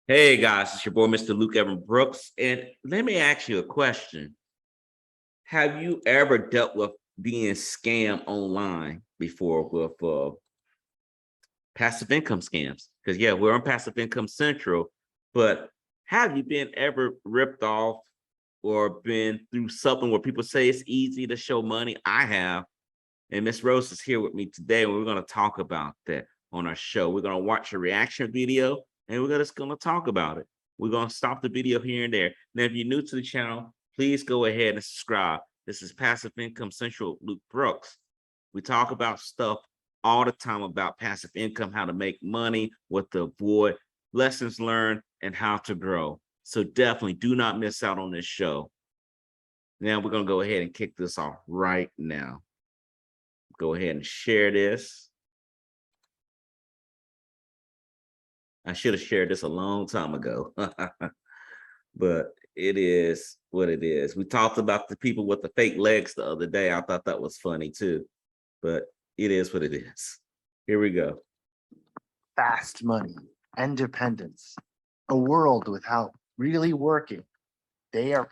Hey guys, it's your boy, Mr. Luke Evan Brooks. And let me ask you a question. Have you ever dealt with being scammed online before with passive income scams? Because yeah, we're on Passive Income Central, but have you been ever ripped off or been through something where people say it's easy to show money? I have. And Miss Rose is here with me today, and we're going to talk about that on our show. We're going to watch a reaction video, and we're just going to talk about it. We're going to stop the video here and there. Now, if you're new to the channel, please go ahead and subscribe. This is Passive Income Central, Luke Brooks. We talk about stuff all the time about passive income, how to make money, what to avoid, lessons learned, and how to grow. So definitely do not miss out on this show. Now we're going to go ahead and kick this off right now. Go ahead and share this. I should have shared this a long time ago, but it is what it is. We talked about the people with the fake legs the other day. I thought that was funny too, but it is what it is. Here we go. Fast money, independence, a world without really working. They are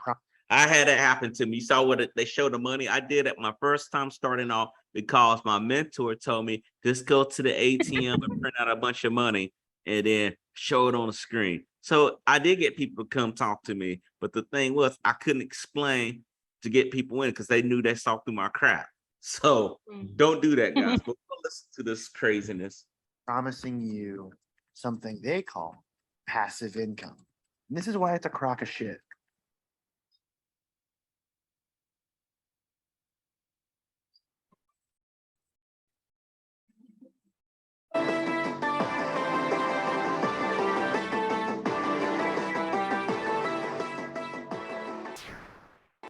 I had it happen to me. You saw what they showed the money. I did it my first time starting off because my mentor told me, just go to the ATM and print out a bunch of money and then show it on the screen. So I did get people to come talk to me. But the thing was, I couldn't explain to get people in because they knew they saw through my crap. So don't do that, guys. But listen to this craziness. promising you something they call passive income. And this is why it's a crock of shit.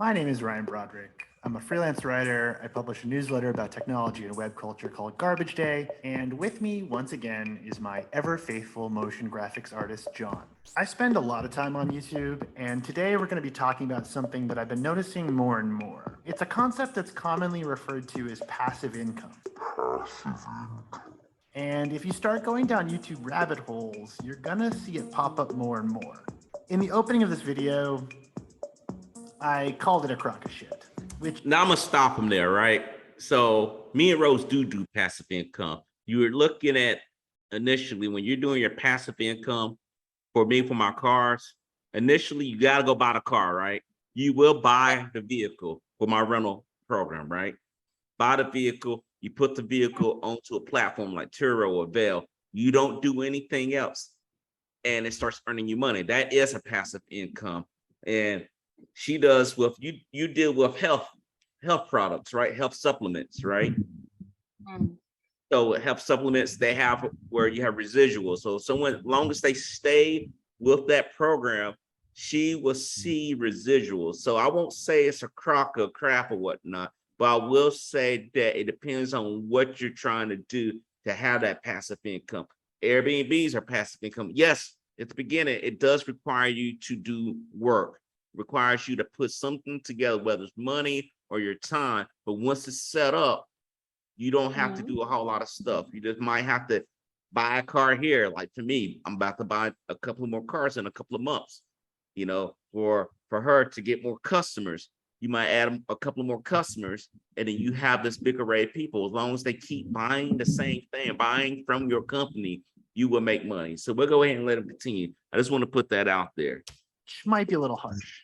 My name is Ryan Broderick. I'm a freelance writer. I publish a newsletter about technology and web culture called Garbage Day. And with me, once again, is my ever faithful motion graphics artist, John. I spend a lot of time on YouTube, and today we're going to be talking about something that I've been noticing more and more. It's a concept that's commonly referred to as passive income. And if you start going down YouTube rabbit holes, you're gonna see it pop up more and more. In the opening of this video, I called it a crock of shit, which Now I'm gonna stop them there, right? So me and Rose do passive income. You're looking at initially when you're doing your passive income. For me, for my cars, initially you got to go buy the car, right? You will buy the vehicle for my rental program, right? Buy the vehicle, you put the vehicle onto a platform like Turo or Veil. You don't do anything else, and it starts earning you money. That is a passive income. And she does with you deal with health products, right? Health supplements, right? So health supplements, they have where you have residuals. So someone, long as they stay with that program, she will see residuals. So I won't say it's a crock of crap or whatnot, but I will say that it depends on what you're trying to do to have that passive income. Airbnbs are passive income. Yes, at the beginning, it does require you to do work. It requires you to put something together, whether it's money or your time. But once it's set up, you don't have to do a whole lot of stuff. You just might have to buy a car here. Like for me, I'm about to buy a couple of more cars in a couple of months, you know, for her to get more customers. You might add a couple of more customers, and then you have this big array of people. As long as they keep buying the same thing, buying from your company, you will make money. So we'll go ahead and let them continue. I just want to put that out there. might be a little harsh,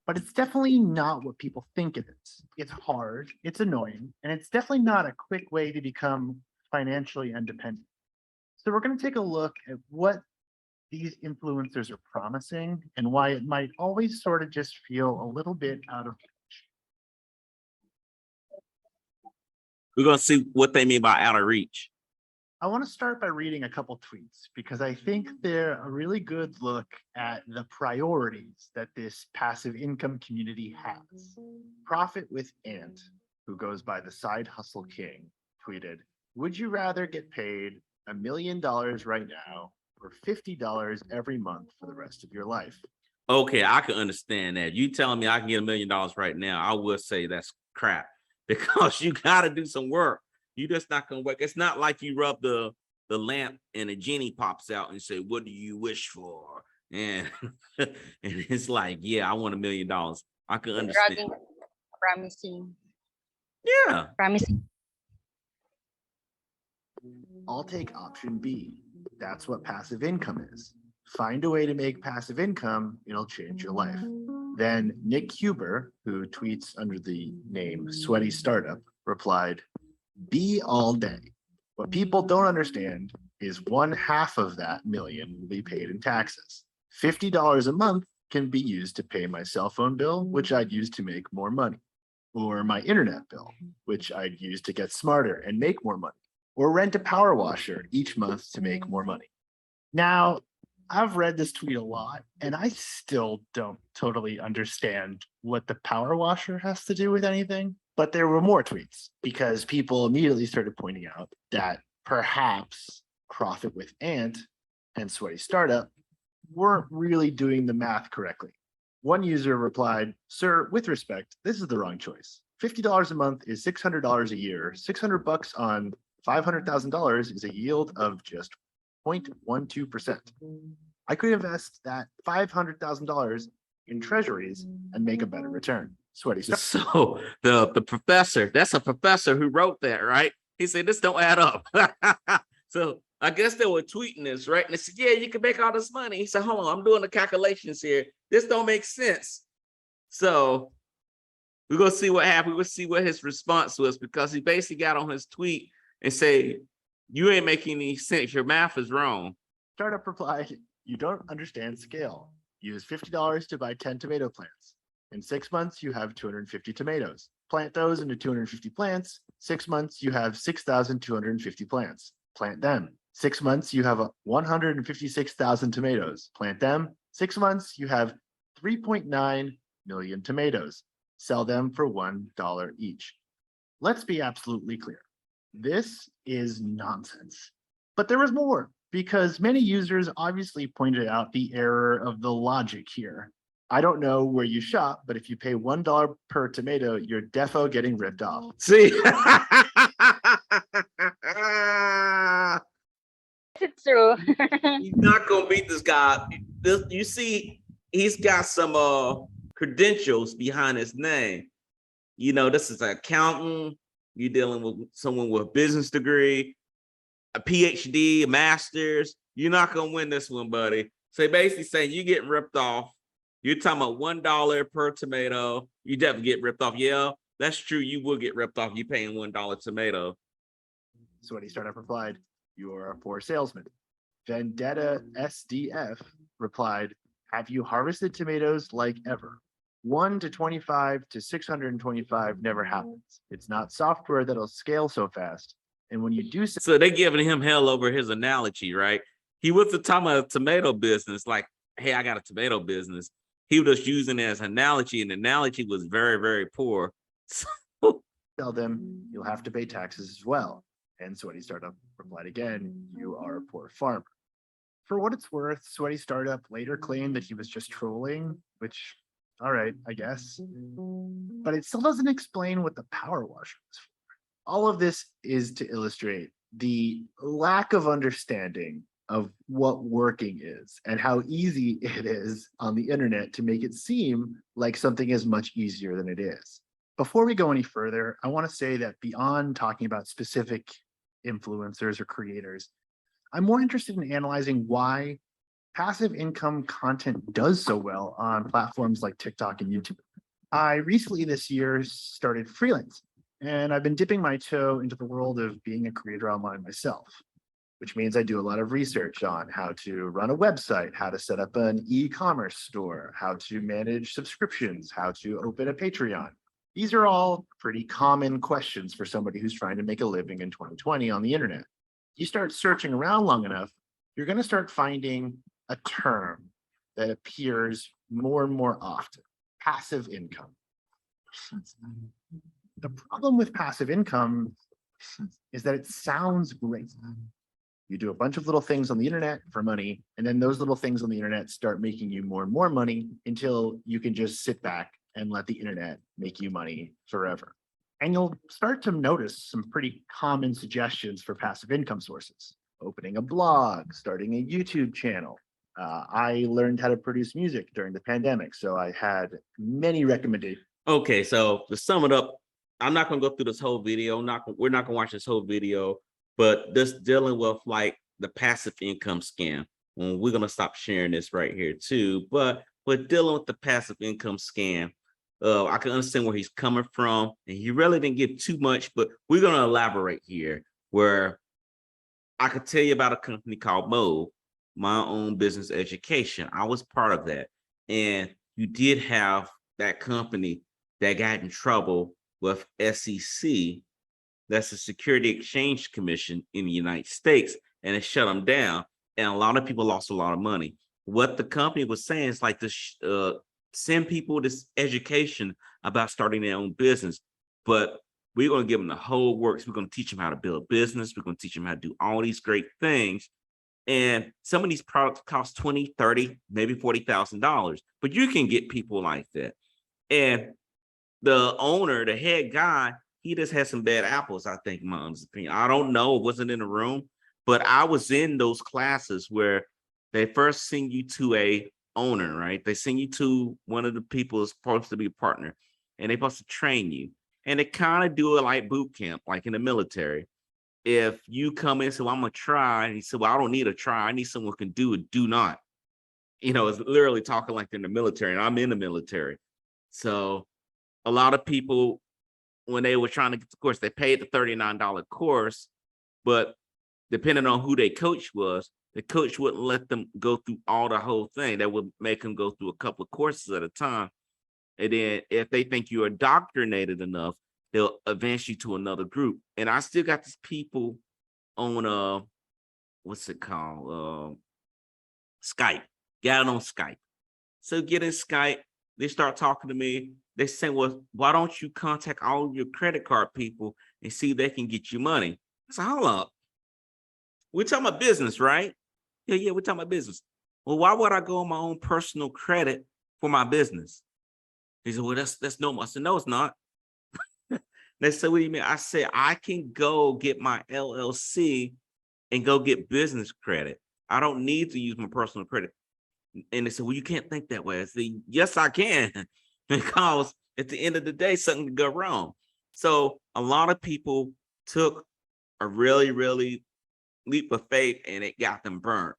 but it's definitely not what people think it is. It's hard, it's annoying, and it's definitely not a quick way to become financially independent. So we're going to take a look at what these influencers are promising and why it might always sort of just feel a little bit out of reach. We're going to see what they mean by out of reach. I want to start by reading a couple tweets because I think they're a really good look at the priorities that this passive income community has. Profit with Ant, who goes by the Side Hustle King, tweeted, "Would you rather get paid $1 million right now or $50 every month for the rest of your life?" Okay, I can understand that. You telling me I can get $1 million right now, I would say that's crap because you got to do some work. You just not gonna work. It's not like you rub the the lamp and a genie pops out and say, "What do you wish for?" And and it's like, yeah, I want $1 million. I can understand. Bragging, promising, Yeah. promising. I'll take option B. That's what passive income is. Find a way to make passive income, it'll change your life. Then Nick Huber, who tweets under the name Sweaty Startup, replied, B all day. What people don't understand is 1/2 of that million will be paid in taxes. $50 a month can be used to pay my cell phone bill, which I'd use to make more money, or my internet bill, which I'd use to get smarter and make more money, or rent a power washer each month to make more money. Now, I've read this tweet a lot, and I still don't totally understand what the power washer has to do with anything. But there were more tweets because people immediately started pointing out that perhaps Profit with Ant and Sweaty Startup weren't really doing the math correctly. One user replied, "Sir, with respect, this is the wrong choice. $50 a month is $600 a year. $600 on $500,000 is a yield of just 0.12%. I could invest that $500,000 in treasuries and make a better return." Sweaty Startup. So the professor, that's a professor who wrote that, right? He said, this don't add up. So I guess they were tweeting this, right? And they said, yeah, you can make all this money. He said, hold on, I'm doing the calculations here. This don't make sense. So we're gonna see what happened. We'll see what his response was, because he basically got on his tweet and say, you ain't making any sense. Your math is wrong. Startup replied, "You don't understand scale. Use $50 to buy 10 tomato plants. In 6 months, you have 250 tomatoes. Plant those into 250 plants. 6 months, you have 6,250 plants. Plant them. 6 months, you have 156,000 tomatoes. Plant them. 6 months, you have 3.9 million tomatoes. Sell them for $1 each." Let's be absolutely clear. This is nonsense. But there was more, because many users obviously pointed out the error of the logic here. I don't know where you shop, but if you pay $1 per tomato, you're defo getting ripped off. See? It's true. He's not gonna beat this guy. You see, he's got some credentials behind his name. You know, this is an accountant. You're dealing with someone with a business degree, a PhD, a master's. You're not gonna win this one, buddy. So basically saying you're getting ripped off. You're talking about $1 per tomato. You definitely get ripped off. Yeah, that's true. You will get ripped off. You're paying $1 tomato. Sweaty Startup replied, "You're a poor salesman." Vendetta SDF replied, "Have you harvested tomatoes like ever? 1 to 25 to 625 never happens. It's not software that'll scale so fast. And when you do So they're giving him hell over his analogy, right? He was the time of a tomato business, like, hey, I got a tomato business. He was just using it as an analogy, and the analogy was very, very poor. So sell them, you'll have to pay taxes as well." And Sweaty Startup replied again, "You are a poor farmer." For what it's worth, Sweaty Startup later claimed that he was just trolling, which, all right, I guess. But it still doesn't explain what the power washer is for. All of this is to illustrate the lack of understanding of what working is and how easy it is on the internet to make it seem like something is much easier than it is. Before we go any further, I want to say that beyond talking about specific influencers or creators, I'm more interested in analyzing why passive income content does so well on platforms like TikTok and YouTube. I recently this year started freelance, and I've been dipping my toe into the world of being a creator online myself, which means I do a lot of research on how to run a website, how to set up an e-commerce store, how to manage subscriptions, how to open a Patreon. These are all pretty common questions for somebody who's trying to make a living in 2020 on the internet. You start searching around long enough, you're going to start finding a term that appears more and more often: passive income. The problem with passive income is that it sounds great. You do a bunch of little things on the internet for money, and then those little things on the internet start making you more and more money until you can just sit back and let the internet make you money forever. And you'll start to notice some pretty common suggestions for passive income sources. opening a blog, starting a YouTube channel. I learned how to produce music during the pandemic, so I had many recommendations. Okay, so to sum it up, I'm not gonna go through this whole video. We're not gonna watch this whole video, but just dealing with like the passive income scam. And we're gonna stop sharing this right here too. But dealing with the passive income scam, I can understand where he's coming from, and he really didn't give too much, but we're gonna elaborate here. Where I could tell you about a company called Mo, My Own Business Education. I was part of that, and you did have that company that got in trouble with SEC. That's the Security Exchange Commission in the United States, and it shut them down. And a lot of people lost a lot of money. What the company was saying is like this: send people this education about starting their own business, but we're going to give them the whole works. We're going to teach them how to build a business. We're going to teach them how to do all these great things. And some of these products cost $20, $30, maybe $40,000, but you can get people like that. And the owner, the head guy, he just had some bad apples, I think, in my honest opinion. I don't know, it wasn't in the room, but I was in those classes where they first send you to a owner, right? They send you to one of the people who's supposed to be a partner, and they're supposed to train you. And they kind of do it like boot camp, like in the military. If you come in and say, well, I'm gonna try, and he said, well, I don't need a try, I need someone who can do it, do not. It's literally talking like they're in the military, and I'm in the military. So a lot of people, when they were trying to get the course, they paid the $39 course, but depending on who their coach was, the coach wouldn't let them go through all the whole thing. That would make them go through a couple of courses at a time. And then if they think you're indoctrinated enough, they'll advance you to another group. And I still got these people on what's it called? Skype. Got it on Skype. So get in Skype, they start talking to me. They say, well, why don't you contact all your credit card people and see if they can get you money? I said, hold up. We're talking about business, right? Yeah, we're talking about business. Well, why would I go on my own personal credit for my business? He said, well, that's normal. I said, no, it's not. They said, what do you mean? I said, I can go get my LLC and go get business credit. I don't need to use my personal credit. And they said, well, you can't think that way. I said, yes, I can, because at the end of the day, something could go wrong. So a lot of people took a really, really leap of faith, and it got them burned.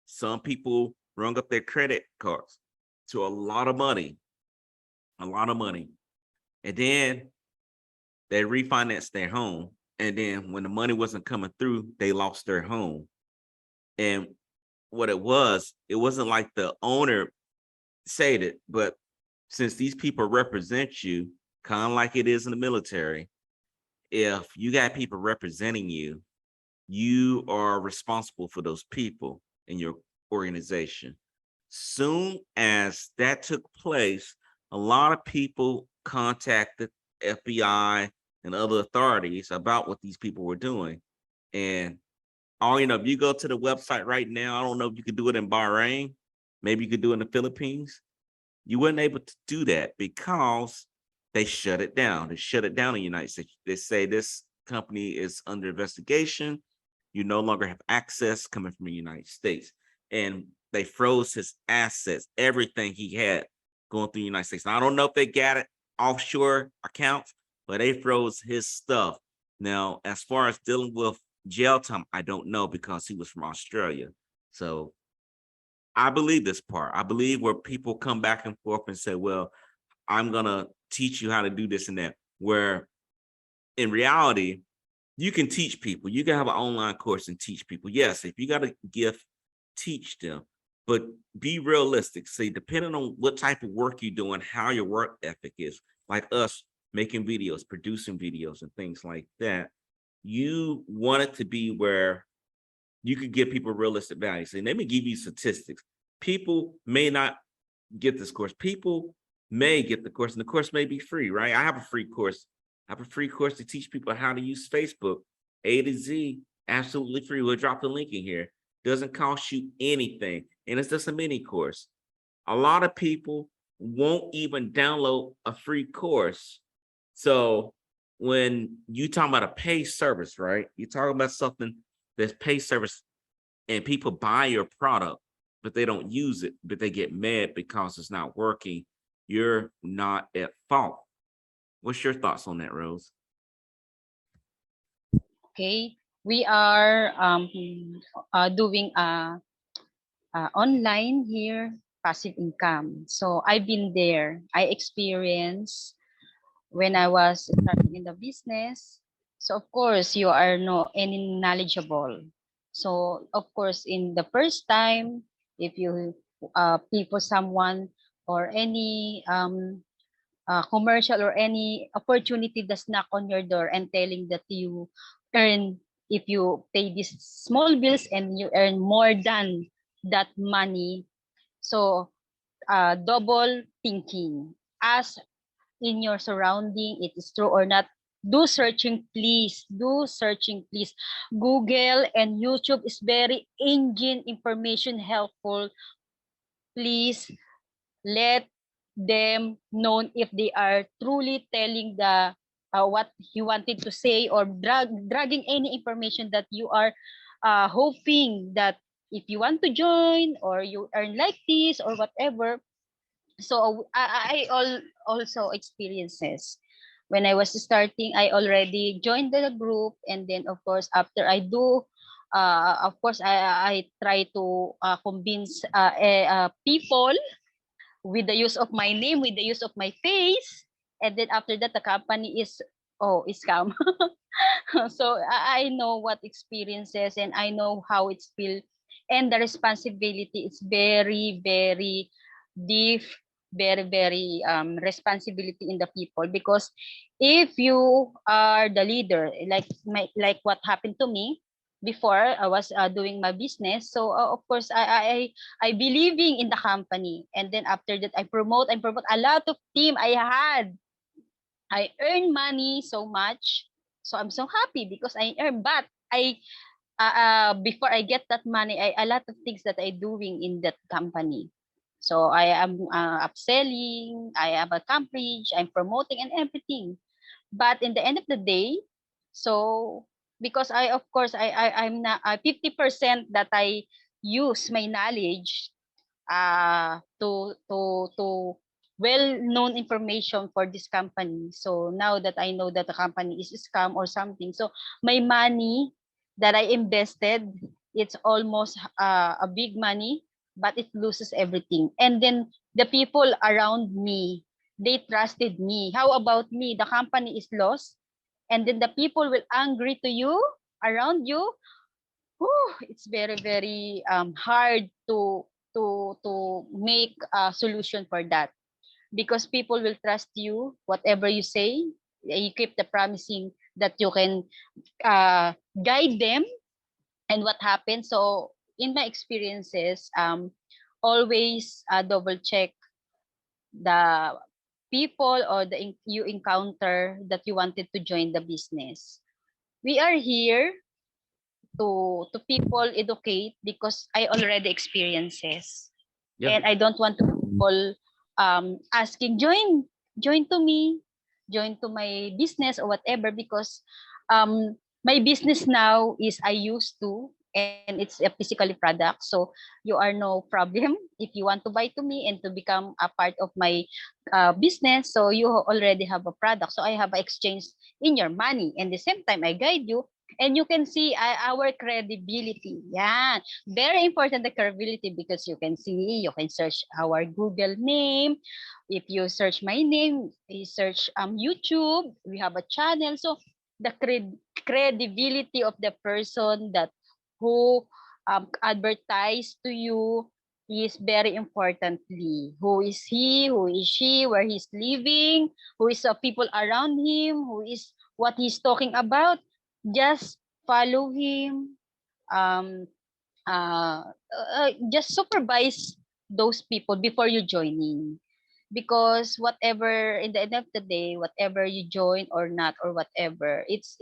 Some people rung up their credit cards to a lot of money. And then they refinanced their home. And then when the money wasn't coming through, they lost their home. And what it wasn't like the owner said it, but since these people represent you, kind of like it is in the military, if you got people representing you, you are responsible for those people in your organization. Soon as that took place, a lot of people contacted FBI and other authorities about what these people were doing. And if you go to the website right now, I don't know if you could do it in Bahrain, maybe you could do it in the Philippines. You weren't able to do that because they shut it down. They shut it down in the United States. They say this company is under investigation. You no longer have access coming from the United States. And they froze his assets, everything he had going through the United States. Now, I don't know if they got it offshore accounts, but they froze his stuff. Now, as far as dealing with jail time, I don't know, because he was from Australia. So I believe this part. I believe where people come back and forth and say, well, I'm going to teach you how to do this and that, where in reality, you can teach people. You can have an online course and teach people. Yes, if you got a gift, teach them, but be realistic. Say, depending on what type of work you're doing, how your work ethic is, like us making videos, producing videos and things like that, you want it to be where you could give people realistic value. So let me give you statistics. People may not get this course. People may get the course, and the course may be free, right? I have a free course. I have a free course to teach people how to use Facebook, A to Z, absolutely free. We'll drop the link in here. Doesn't cost you anything. And it's just a mini course. A lot of people won't even download a free course. So when you talk about a paid service, right? You're talking about something that pay service and people buy your product, but they don't use it, but they get mad because it's not working, you're not at fault. What's your thoughts on that, Rose? Okay, we are doing online here passive income. So I've been there. I experienced when I was starting in the business. So of course you are no any knowledgeable. So of course in the first time, if you people someone or any commercial or any opportunity does knock on your door and telling that you earn, if you pay these small bills and you earn more than that money, so double thinking, as in your surrounding it is true or not. Do searching, please. Do searching, please. Google and YouTube is very engine information helpful. Please let them know if they are truly telling the what you wanted to say, or dragging any information that you are hoping that if you want to join or you earn like this or whatever. So also experiences when I was starting. I already joined the group, and then of course after I do of course I try to convince people with the use of my name, with the use of my face, and then after that the company is scam. So I know what experiences, and I know how it's feel, and the responsibility is very very deep, very very responsibility in the people, because if you are the leader, like what happened to me before I was doing my business. So of course I believing in the company, and then after that I promote a lot of team I had. I earn money so much, so I'm so happy because I earn. But I before I get that money, a lot of things that I doing in that company. So I am upselling, I have a coverage, I'm promoting and everything. But in the end of the day, so because I of course I'm not 50% that I use my knowledge to well-known information for this company. So now that I know that the company is a scam or something, so my money that I invested, it's almost a big money, but it loses everything. And then the people around me, they trusted me. How about me? The company is lost, and then the people will angry to you around you. Whew, it's very very hard to make a solution for that, because people will trust you whatever you say. You keep the promising that you can guide them. And what happens, so in my experiences, always double check the people or you encounter that you wanted to join the business. We are here to people educate, because I already experiences. Yeah. And I don't want to people asking join to me, join to my business or whatever, because my business now is I used to, and it's a physically product. So you are no problem if you want to buy to me and to become a part of my business. So you already have a product, so I have an exchange in your money, and the same time I guide you, and you can see our credibility. Yeah, very important, the credibility, because you can see, you can search our Google name. If you search my name, you search YouTube, we have a channel. So the credibility of the person that who advertise to you is very importantly. Who is he? Who is she? Where he's living? Who is the people around him? Who is what he's talking about? Just follow him. Um, just supervise those people before you join in, because whatever in the end of the day, whatever you join or not or whatever, it's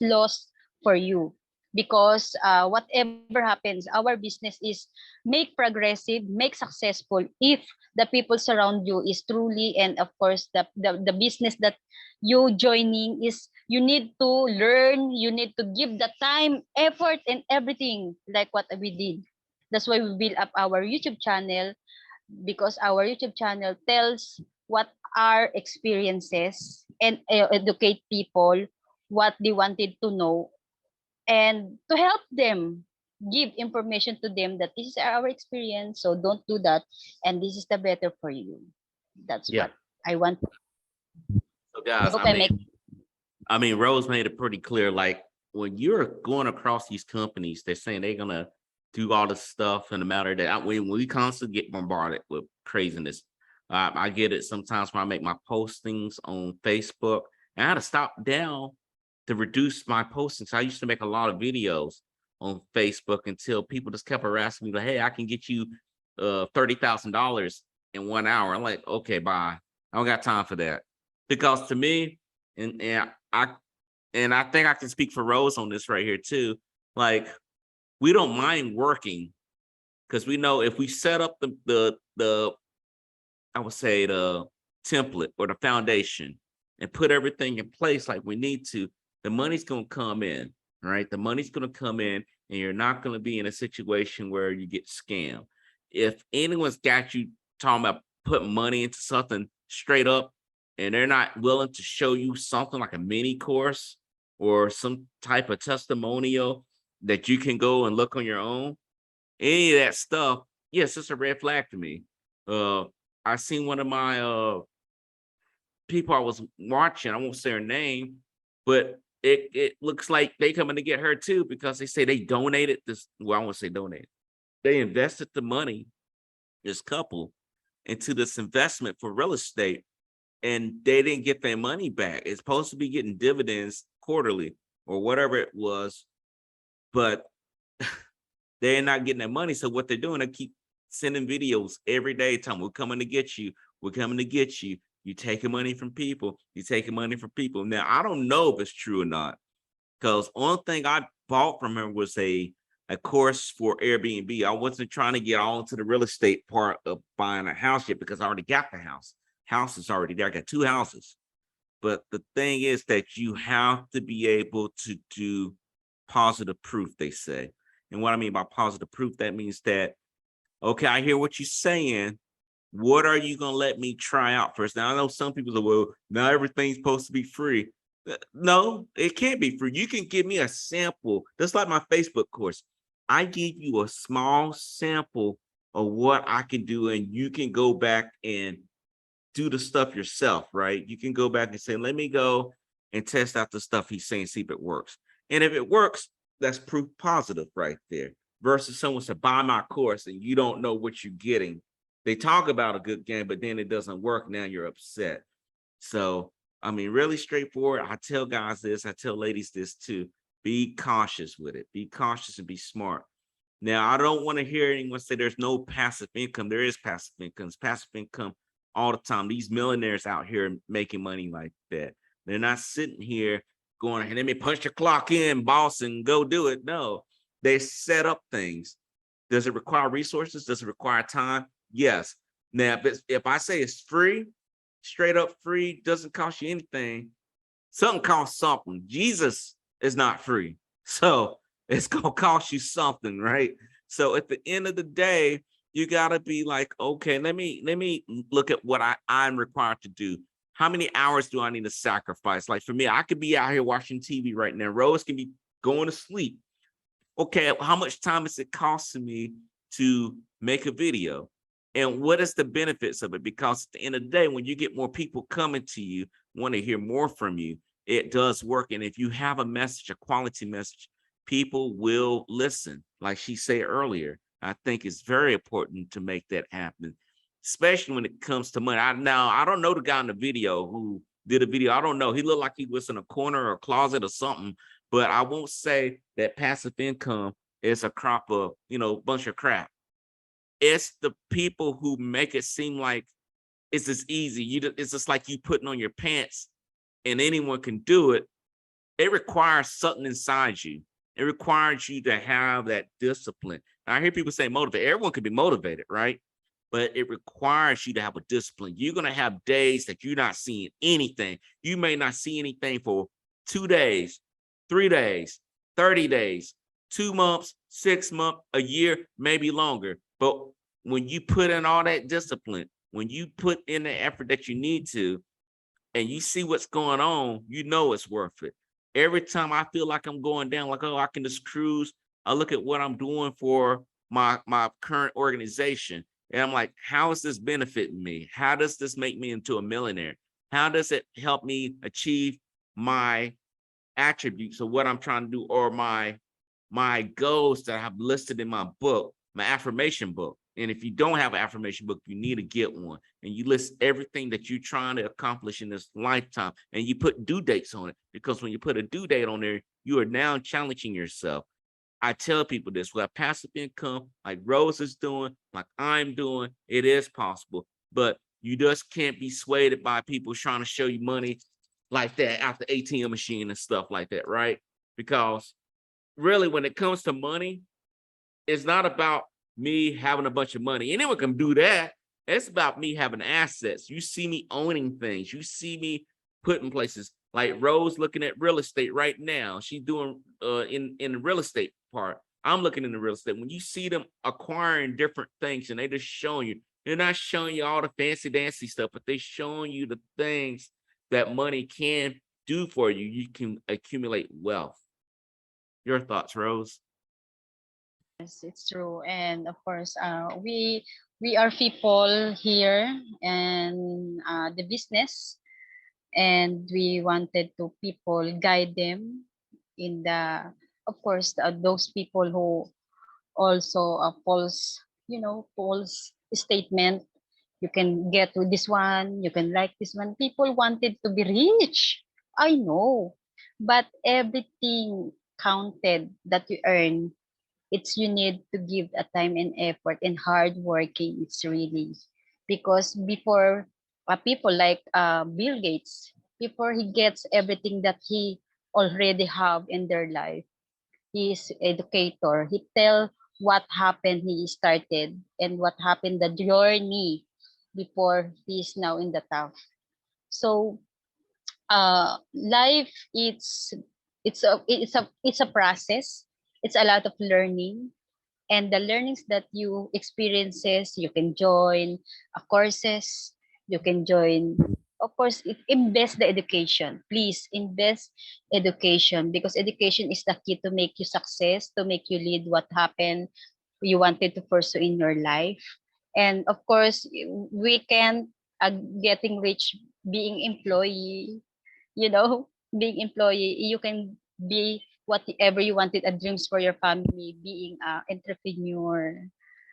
lost for you. because whatever happens, our business is make progressive, make successful if the people surround you is truly, and of course the business that you joining is, you need to learn, you need to give the time, effort, and everything like what we did. That's why we build up our YouTube channel, because our YouTube channel tells what our experiences and educate people what they wanted to know, and to help them, give information to them that this is our experience, so don't do that, and this is the better for you. That's Yeah. what I want. So I guys, hope I make. I mean, Rose made it pretty clear. Like when you're going across these companies, they're saying they're gonna do all this stuff in a matter that we constantly get bombarded with craziness. I get it sometimes when I make my postings on Facebook, and I had to stop down to reduce my postings. I used to make a lot of videos on Facebook until people just kept harassing me like, "Hey, I can get you $30,000 in 1 hour." I'm like, "Okay, bye. I don't got time for that." Because to me, and I think I can speak for Rose on this right here too. Like, we don't mind working because we know if we set up the I would say the template or the foundation and put everything in place like we need to, the money's gonna come in, right? The money's gonna come in, and you're not gonna be in a situation where you get scammed. If anyone's got you talking about putting money into something straight up, and they're not willing to show you something like a mini course or some type of testimonial that you can go and look on your own, any of that stuff, yes, it's a red flag to me. Uh, I seen one of my people I was watching, I won't say her name, but it looks like they coming to get her too because they say they donated this. Well, I won't say donate. They invested the money, this couple, into this investment for real estate, and they didn't get their money back. It's supposed to be getting dividends quarterly or whatever it was, but they're not getting their money. So what they're doing, they keep sending videos every day telling we're coming to get you. We're coming to get you. You taking money from people. You taking money from people. Now, I don't know if it's true or not, because one thing I bought from her was a course for Airbnb. I wasn't trying to get all into the real estate part of buying a house yet because I already got the house. House is already there. I got 2 houses. But the thing is that you have to be able to do positive proof, they say. And what I mean by positive proof, that means that, okay, I hear what you're saying. What are you going to let me try out first? Now, I know some people say, well, now everything's supposed to be free. No, it can't be free. You can give me a sample, just like my Facebook course. I give you a small sample of what I can do, and you can go back and do the stuff yourself, right? You can go back and say, let me go and test out the stuff he's saying, see if it works. And if it works, that's proof positive right there. Versus someone said, buy my course and you don't know what you're getting. They talk about a good game, but then it doesn't work. Now you're upset. So, I mean, really straightforward. I tell guys this, I tell ladies this too. Be cautious with it. Be cautious and be smart. Now, I don't want to hear anyone say there's no passive income. There is passive income. It's passive income all the time. These millionaires out here making money like that. They're not sitting here going, hey, let me punch the clock in, boss, and go do it. No, they set up things. Does it require resources? Does it require time? Yes. Now, if I say it's free, straight up free, doesn't cost you anything, something costs something. Jesus is not free. So it's going to cost you something, right? So at the end of the day, you got to be like, okay, let me look at what I'm required to do. How many hours do I need to sacrifice? Like for me, I could be out here watching TV right now. Rose can be going to sleep. Okay, how much time is it costing me to make a video? And what is the benefits of it? Because at the end of the day, when you get more people coming to you, want to hear more from you, it does work. And if you have a message, a quality message, people will listen. Like she said earlier, I think it's very important to make that happen, especially when it comes to money. I don't know the guy in the video who did a video. I don't know. He looked like he was in a corner or a closet or something, but I won't say that passive income is a crop of, bunch of crap. It's the people who make it seem like it's as easy. It's just like you putting on your pants and anyone can do it. It requires something inside you. It requires you to have that discipline. Now, I hear people say motivate. Everyone can be motivated, right? But it requires you to have a discipline. You're going to have days that you're not seeing anything. You may not see anything for 2 days, 3 days, 30 days, 2 months, 6 months, a year, maybe longer. But when you put in all that discipline, when you put in the effort that you need to, and you see what's going on, you know it's worth it. Every time I feel like I'm going down, like, oh, I can just cruise, I look at what I'm doing for my current organization. And I'm like, how is this benefiting me? How does this make me into a millionaire? How does it help me achieve my attributes of what I'm trying to do, or my goals that I have listed in my book, my affirmation book? And if you don't have an affirmation book, you need to get one. And you list everything that you're trying to accomplish in this lifetime, and you put due dates on it, because when you put a due date on there, you are now challenging yourself. I tell people this, with passive income, like Rose is doing, like I'm doing, it is possible, but you just can't be swayed by people trying to show you money like that out the ATM machine and stuff like that, right? Because really, when it comes to money, it's not about me having a bunch of money. Anyone can do that. It's about me having assets. You see me owning things. You see me putting places, like Rose looking at real estate right now. She's doing in the real estate part. I'm looking in the real estate. When you see them acquiring different things and they just showing you, they're not showing you all the fancy dancy stuff, but they're showing you the things that money can do for you. You can accumulate wealth. Your thoughts, Rose? Yes, it's true. And of course, we are people here and the business, and we wanted to people guide them in the, of course, those people who also false, false statement. You can get with this one, you can like this one. People wanted to be rich. I know, but everything counted that you earn, it's you need to give a time and effort and hard working. It's really because before people like Bill Gates, before he gets everything that he already have in their life, he is educator. He tell what happened he started and what happened the journey before he is now in the top. So life, it's a process. It's a lot of learning, and the learnings that you experiences, you can join courses, you can join, of course, invest the education. Please invest education, because education is the key to make you success, to make you lead what happened you wanted to pursue in your life. And of course, we can getting rich being employee, being employee. You can be whatever you wanted, a dreams for your family, being an entrepreneur.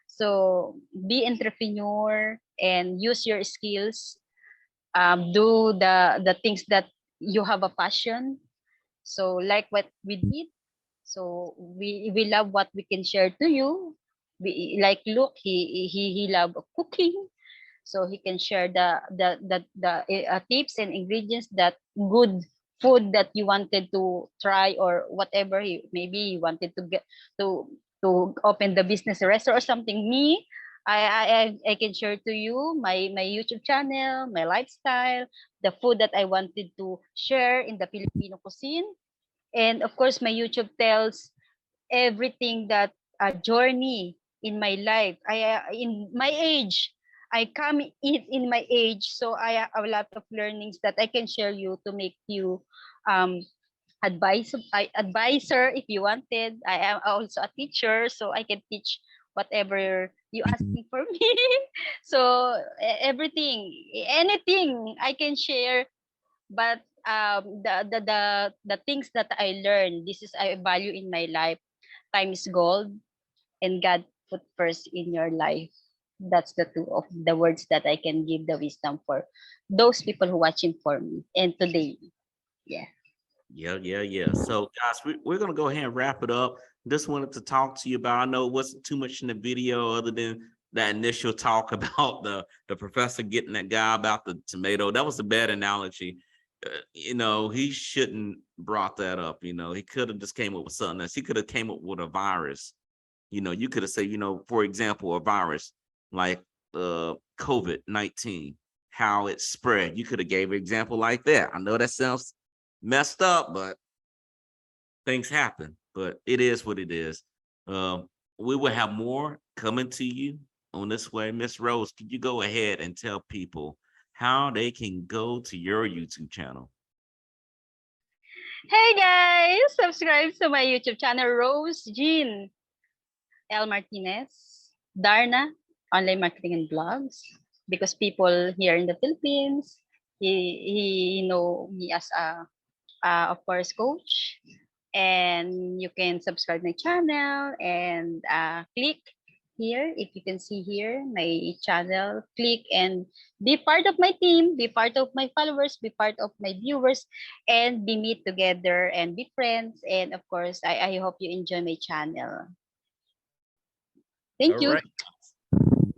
So be entrepreneur and use your skills, do the things that you have a passion. So like what we did, so we love what we can share to you. We like, look, he love cooking, so he can share the tips and ingredients, that good food that you wanted to try, or whatever he, maybe he wanted to get to open the business, restaurant or something. Me, I can share to you my YouTube channel, my lifestyle, the food that I wanted to share in the Filipino cuisine. And of course, my YouTube tells everything that a journey in my life. In my age, I come in my age, so I have a lot of learnings that I can share you to make you um advisor if you wanted. I am also a teacher, so I can teach whatever you asking for me. So everything, anything I can share. But the things that I learned, this is I value in my life. Time is gold, and God put first in your life. That's the two of the words that I can give the wisdom for those people who watching for me and today. Yeah. Yeah. So, guys, we're going to go ahead and wrap it up. Just wanted to talk to you about, I know it wasn't too much in the video other than that initial talk about the professor getting that guy about the tomato. That was a bad analogy. you know, he shouldn't brought that up. You know, he could have just came up with something else. He could have came up with a virus. You know, you could have said, you know, for example, a virus like COVID-19, how it spread. You could have gave an example like that. I know that sounds messed up, but things happen. But it is what it is. We will have more coming to you on this way. Miss Rose, can you go ahead and tell people how they can go to your YouTube channel? Hey guys, subscribe to my YouTube channel, Rose Jean L. Martinez, Darna, online marketing and blogs. Because people here in the Philippines, he know me as a of course coach, and you can subscribe my channel and click here. If you can see here my channel, click and be part of my team, be part of my followers, be part of my viewers, and be meet together and be friends. And of course, I hope you enjoy my channel. Thank All you. right.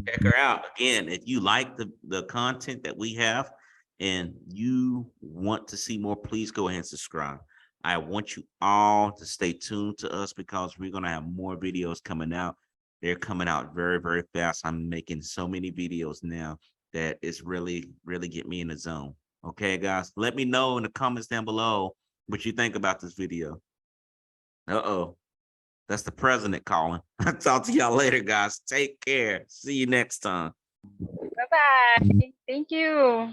Check her out. Again, if you like the content that we have and you want to see more, please go ahead and subscribe. I want you all to stay tuned to us because we're going to have more videos coming out. They're coming out very, very fast. I'm making so many videos now that it's really, really get me in the zone. Okay, guys, let me know in the comments down below what you think about this video. Uh-oh. That's the president calling. I'll talk to y'all later, guys. Take care. See you next time. Bye-bye. Thank you.